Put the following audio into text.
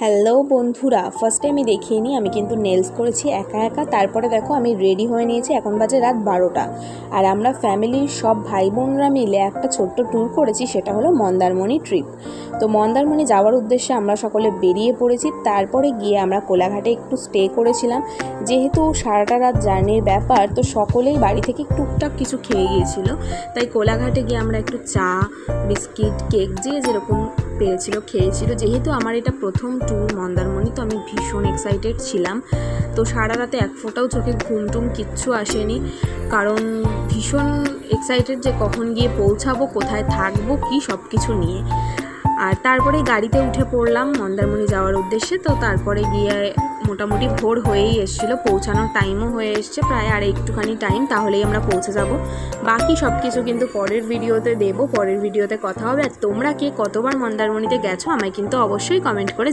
Hello বন্ধুরা, ফার্স্টে আমি দেখিয়ে নিই আমি কিন্তু নেলস করেছি একা একা। তারপরে দেখো আমি রেডি হয়ে নিয়েছি, এখন বাজে রাত 12টা। আর আমরা ফ্যামিলির সব ভাই বোনরা মিলে একটা ছোট্ট ট্যুর করেছি, সেটা হলো মন্দারমণি ট্রিপ। তো মন্দারমণি যাওয়ার উদ্দেশ্যে আমরা সকলে বেরিয়ে পড়েছি। তারপরে গিয়ে আমরা কোলাঘাটে একটু স্টে করেছিলাম। যেহেতু সারাটা রাত জার্নির ব্যাপার, তো সকলেই বাড়ি থেকে টুকটাক কিছু খেয়ে গিয়েছিল। তাই কোলাঘাটে গিয়ে আমরা একটু চা, বিস্কিট, কেক যে যেরকম পেয়েছিল খেয়েছিল। যেহেতু আমার এটা প্রথম ট্যুর মন্দারমণি, তো আমি ভীষণ এক্সাইটেড ছিলাম। তো সারা রাতে এক ফোঁটাও চোখে ঘুম কিচ্ছু আসেনি, কারণ ভীষণ এক্সাইটেড যে কখন গিয়ে পৌঁছাবো, কোথায় থাকবো, কি সব কিছু নিয়ে। আর তারপরে গাড়িতে উঠে পড়লাম মন্দারমণি যাওয়ার উদ্দেশ্যে। তো তারপরে গিয়ে মোটামুটি ভোর হয়েই এসেছিলো, পৌঁছানোর টাইমও হয়ে এসছে প্রায় আর একটুখানি টাইম, তাহলেই আমরা পৌঁছে যাব। বাকি সব কিছু কিন্তু পরের ভিডিওতে দেবো, পরের ভিডিওতে কথা হবে। আর তোমরা কে কতবার মন্দারমণিতে গেছো আমায় কিন্তু অবশ্যই কমেন্ট করে